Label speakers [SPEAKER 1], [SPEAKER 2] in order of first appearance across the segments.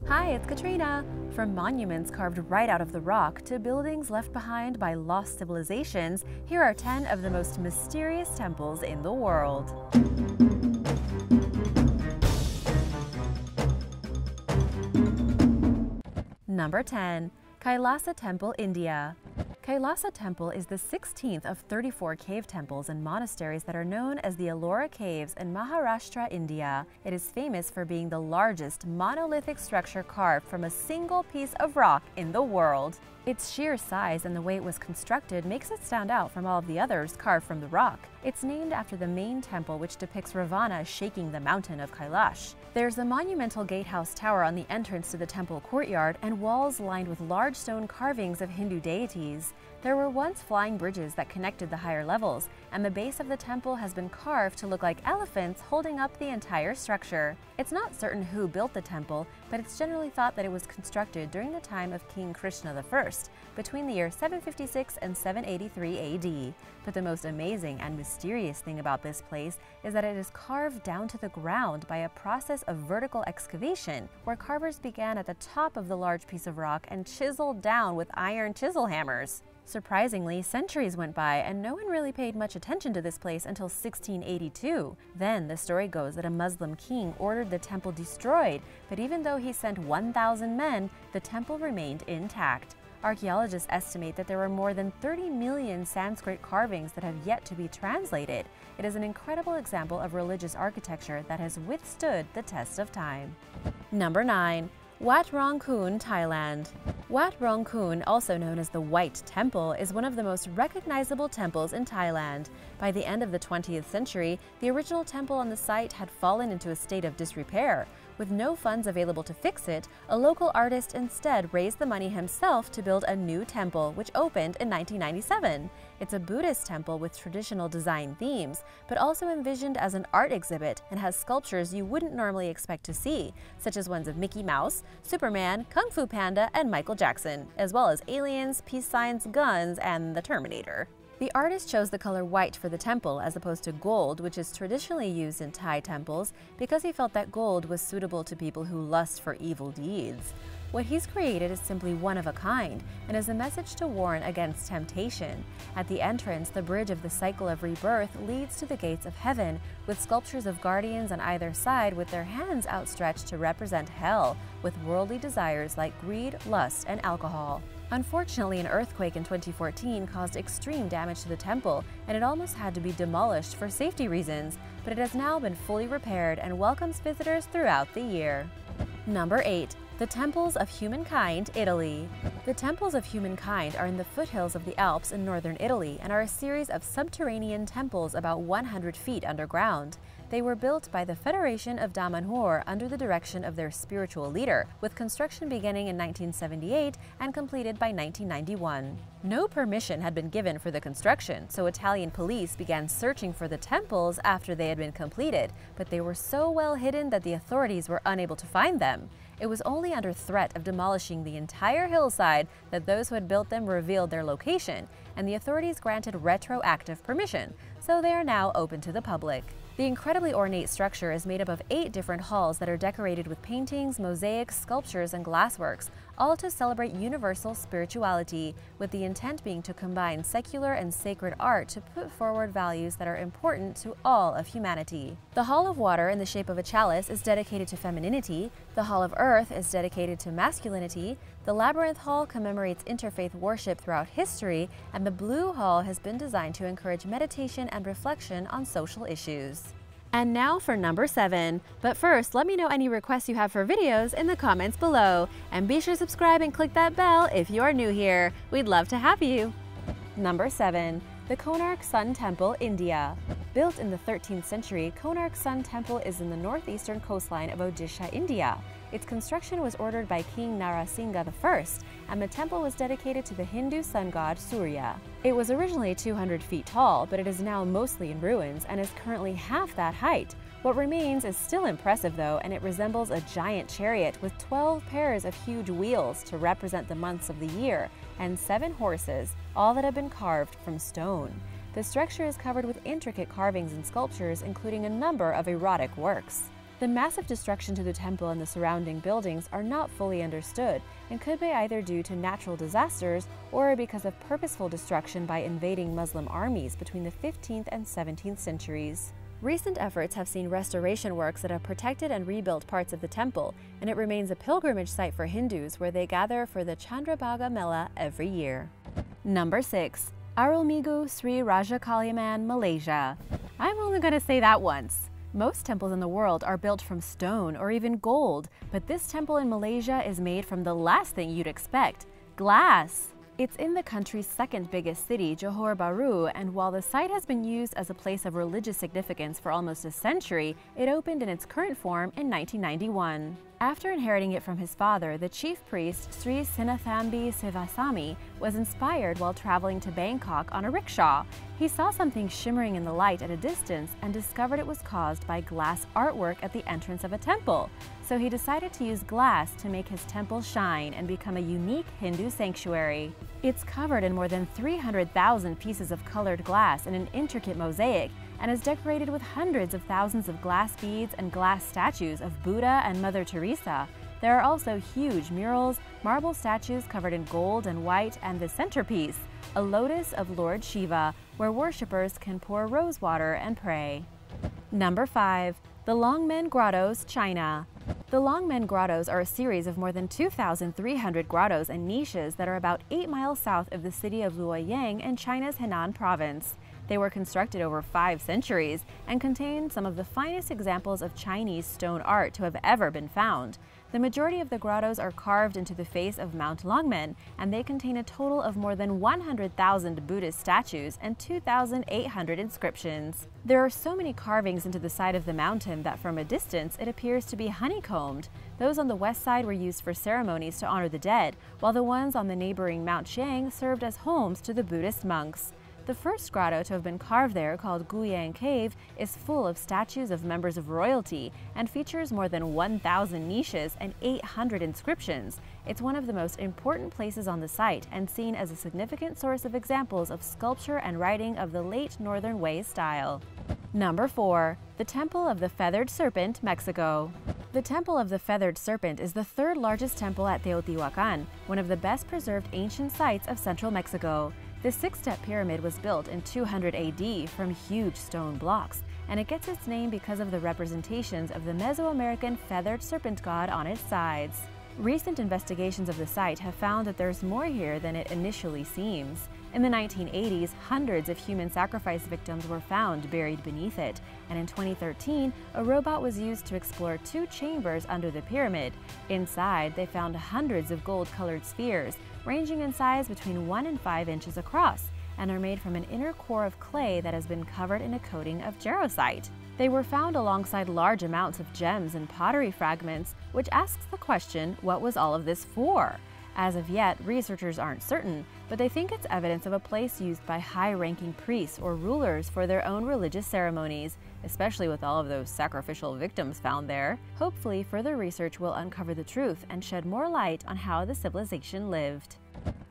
[SPEAKER 1] Hi, it's Katrina! From monuments carved right out of the rock to buildings left behind by lost civilizations, here are 10 of the most mysterious temples in the world. Number 10. Kailasa Temple, India. Kailasa Temple is the 16th of 34 cave temples and monasteries that are known as the Ellora Caves in Maharashtra, India. It is famous for being the largest monolithic structure carved from a single piece of rock in the world. Its sheer size and the way it was constructed makes it stand out from all of the others carved from the rock. It's named after the main temple, which depicts Ravana shaking the mountain of Kailash. There's a monumental gatehouse tower on the entrance to the temple courtyard and walls lined with large stone carvings of Hindu deities. There were once flying bridges that connected the higher levels, and the base of the temple has been carved to look like elephants holding up the entire structure. It's not certain who built the temple, but it's generally thought that it was constructed during the time of King Krishna I, between the year 756 and 783 AD. But the most amazing and mysterious thing about this place is that it is carved down to the ground by a process of vertical excavation, where carvers began at the top of the large piece of rock and chiseled down with iron chisel hammers. Surprisingly, centuries went by and no one really paid much attention to this place until 1682. Then, the story goes that a Muslim king ordered the temple destroyed, but even though he sent 1,000 men, the temple remained intact. Archaeologists estimate that there are more than 30 million Sanskrit carvings that have yet to be translated. It is an incredible example of religious architecture that has withstood the test of time. Number 9. Wat Rong Khun, Thailand. Wat Rong Khun, also known as the White Temple, is one of the most recognizable temples in Thailand. By the end of the 20th century, the original temple on the site had fallen into a state of disrepair. With no funds available to fix it, a local artist instead raised the money himself to build a new temple, which opened in 1997. It's a Buddhist temple with traditional design themes, but also envisioned as an art exhibit and has sculptures you wouldn't normally expect to see, such as ones of Mickey Mouse, Superman, Kung Fu Panda, and Michael Jackson, as well as aliens, peace signs, guns, and the Terminator. The artist chose the color white for the temple as opposed to gold, which is traditionally used in Thai temples, because he felt that gold was suitable to people who lust for evil deeds. What he's created is simply one of a kind and is a message to warn against temptation. At the entrance, the bridge of the cycle of rebirth leads to the gates of heaven, with sculptures of guardians on either side with their hands outstretched to represent hell, with worldly desires like greed, lust, and alcohol. Unfortunately, an earthquake in 2014 caused extreme damage to the temple, and it almost had to be demolished for safety reasons, but it has now been fully repaired and welcomes visitors throughout the year. Number 8. The Temples of Humankind, Italy. The Temples of Humankind are in the foothills of the Alps in northern Italy and are a series of subterranean temples about 100 feet underground. They were built by the Federation of Damanhur under the direction of their spiritual leader, with construction beginning in 1978 and completed by 1991. No permission had been given for the construction, so Italian police began searching for the temples after they had been completed, but they were so well hidden that the authorities were unable to find them. It was only under threat of demolishing the entire hillside that those who had built them revealed their location, and the authorities granted retroactive permission, so they are now open to the public. The incredibly ornate structure is made up of 8 different halls that are decorated with paintings, mosaics, sculptures, and glassworks, all to celebrate universal spirituality, with the intent being to combine secular and sacred art to put forward values that are important to all of humanity. The Hall of Water in the shape of a chalice is dedicated to femininity, the Hall of Earth is dedicated to masculinity, the Labyrinth Hall commemorates interfaith worship throughout history, and the Blue Hall has been designed to encourage meditation and reflection on social issues. And now for number 7. But first, let me know any requests you have for videos in the comments below. And be sure to subscribe and click that bell if you are new here. We'd love to have you. Number 7. The Konark Sun Temple, India. Built in the 13th century, Konark Sun Temple is in the northeastern coastline of Odisha, India. Its construction was ordered by King Narasingha I, and the temple was dedicated to the Hindu sun god Surya. It was originally 200 feet tall, but it is now mostly in ruins and is currently half that height. What remains is still impressive though, and it resembles a giant chariot with 12 pairs of huge wheels to represent the months of the year, and 7 horses, all that have been carved from stone. The structure is covered with intricate carvings and sculptures, including a number of erotic works. The massive destruction to the temple and the surrounding buildings are not fully understood and could be either due to natural disasters or because of purposeful destruction by invading Muslim armies between the 15th and 17th centuries. Recent efforts have seen restoration works that have protected and rebuilt parts of the temple, and it remains a pilgrimage site for Hindus where they gather for the Chandrabhaga Mela every year. Number 6. Arulmigu Sri Raja Kaliaman, Malaysia. I'm only going to say that once. Most temples in the world are built from stone or even gold, but this temple in Malaysia is made from the last thing you'd expect: glass. It's in the country's second biggest city, Johor Bahru, and while the site has been used as a place of religious significance for almost a century, it opened in its current form in 1991. After inheriting it from his father, the chief priest, Sri Sinnathamby Sivasamy, was inspired while traveling to Bangkok on a rickshaw. He saw something shimmering in the light at a distance and discovered it was caused by glass artwork at the entrance of a temple. So he decided to use glass to make his temple shine and become a unique Hindu sanctuary. It's covered in more than 300,000 pieces of colored glass in an intricate mosaic, and is decorated with hundreds of thousands of glass beads and glass statues of Buddha and Mother Teresa. There are also huge murals, marble statues covered in gold and white, and the centerpiece, a lotus of Lord Shiva, where worshippers can pour rose water and pray. Number 5. The Longmen Grottoes, China. The Longmen Grottoes are a series of more than 2,300 grottoes and niches that are about 8 miles south of the city of Luoyang in China's Henan province. They were constructed over 5 centuries and contain some of the finest examples of Chinese stone art to have ever been found. The majority of the grottoes are carved into the face of Mount Longmen, and they contain a total of more than 100,000 Buddhist statues and 2,800 inscriptions. There are so many carvings into the side of the mountain that from a distance it appears to be honeycombed. Those on the west side were used for ceremonies to honor the dead, while the ones on the neighboring Mount Chiang served as homes to the Buddhist monks. The first grotto to have been carved there, called Guyang Cave, is full of statues of members of royalty and features more than 1,000 niches and 800 inscriptions. It's one of the most important places on the site and seen as a significant source of examples of sculpture and writing of the late Northern Wei style. Number 4. The Temple of the Feathered Serpent, Mexico. The Temple of the Feathered Serpent is the third largest temple at Teotihuacan, one of the best preserved ancient sites of central Mexico. The 6-step pyramid was built in 200 AD from huge stone blocks, and it gets its name because of the representations of the Mesoamerican feathered serpent god on its sides. Recent investigations of the site have found that there's more here than it initially seems. In the 1980s, hundreds of human sacrifice victims were found buried beneath it, and in 2013, a robot was used to explore 2 chambers under the pyramid. Inside, they found hundreds of gold-colored spheres, ranging in size between 1 and 5 inches across, and are made from an inner core of clay that has been covered in a coating of jarosite. They were found alongside large amounts of gems and pottery fragments, which asks the question, what was all of this for? As of yet, researchers aren't certain, but they think it's evidence of a place used by high-ranking priests or rulers for their own religious ceremonies, especially with all of those sacrificial victims found there. Hopefully, further research will uncover the truth and shed more light on how the civilization lived.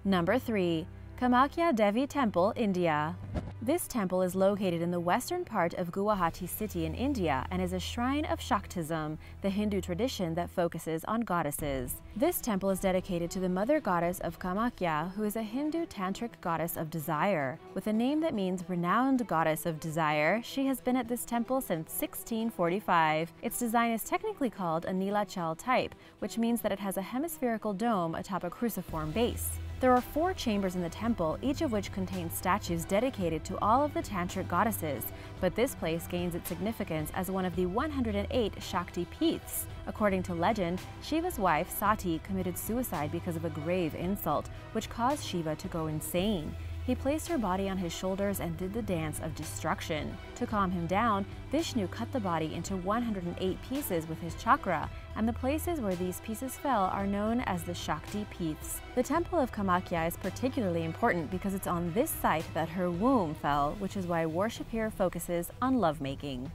[SPEAKER 1] Number 3. Kamakya Devi Temple, India. This temple is located in the western part of Guwahati city in India and is a shrine of Shaktism, the Hindu tradition that focuses on goddesses. This temple is dedicated to the mother goddess of Kamakya, who is a Hindu tantric goddess of desire. With a name that means renowned goddess of desire, she has been at this temple since 1645. Its design is technically called a Nilachal type, which means that it has a hemispherical dome atop a cruciform base. There are 4 chambers in the temple, each of which contains statues dedicated to all of the tantric goddesses, but this place gains its significance as one of the 108 Shakti Peeths. According to legend, Shiva's wife Sati committed suicide because of a grave insult, which caused Shiva to go insane. He placed her body on his shoulders and did the dance of destruction. To calm him down, Vishnu cut the body into 108 pieces with his chakra, and the places where these pieces fell are known as the Shakti Peeths. The Temple of Kamakya is particularly important because it's on this site that her womb fell, which is why worship here focuses on lovemaking.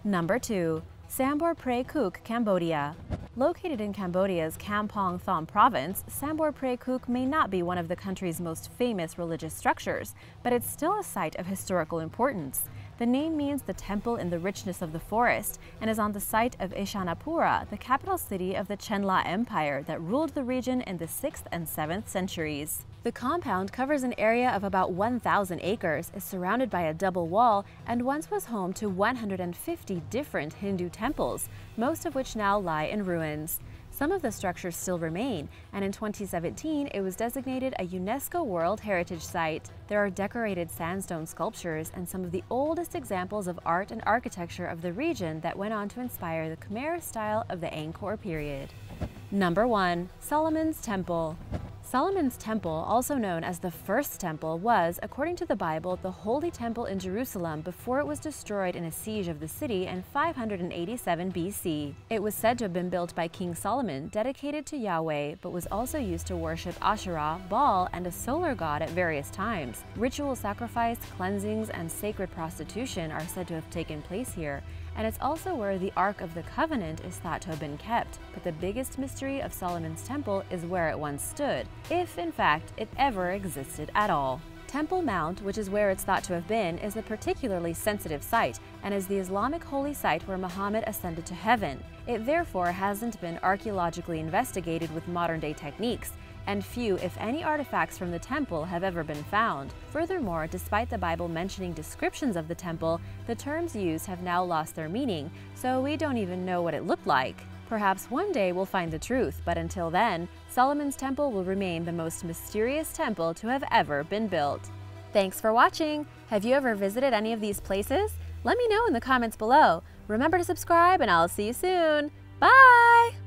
[SPEAKER 1] Number 2. Sambor Prey Kuk, Cambodia. Located in Cambodia's Kampong Thom province, Sambor Prey Kuk may not be one of the country's most famous religious structures, but it's still a site of historical importance. The name means the temple in the richness of the forest and is on the site of Eshanapura, the capital city of the Chenla Empire that ruled the region in the 6th and 7th centuries. The compound covers an area of about 1,000 acres, is surrounded by a double wall, and once was home to 150 different Hindu temples, most of which now lie in ruins. Some of the structures still remain, and in 2017 it was designated a UNESCO World Heritage Site. There are decorated sandstone sculptures and some of the oldest examples of art and architecture of the region that went on to inspire the Khmer style of the Angkor period. Number 1. Solomon's Temple. Solomon's Temple, also known as the First Temple, was, according to the Bible, the Holy Temple in Jerusalem before it was destroyed in a siege of the city in 587 BC. It was said to have been built by King Solomon, dedicated to Yahweh, but was also used to worship Asherah, Baal, and a solar god at various times. Ritual sacrifice, cleansings, and sacred prostitution are said to have taken place here, and it's also where the Ark of the Covenant is thought to have been kept. But the biggest mystery of Solomon's Temple is where it once stood, if in fact it ever existed at all. Temple Mount, which is where it's thought to have been, is a particularly sensitive site and is the Islamic holy site where Muhammad ascended to heaven. It therefore hasn't been archaeologically investigated with modern-day techniques, and few, if any, artifacts from the temple have ever been found. Furthermore, despite the Bible mentioning descriptions of the temple, the terms used have now lost their meaning, so we don't even know what it looked like. Perhaps one day we'll find the truth, but until then, Solomon's Temple will remain the most mysterious temple to have ever been built. Thanks for watching! Have you ever visited any of these places? Let me know in the comments below. Remember to subscribe, and I'll see you soon. Bye!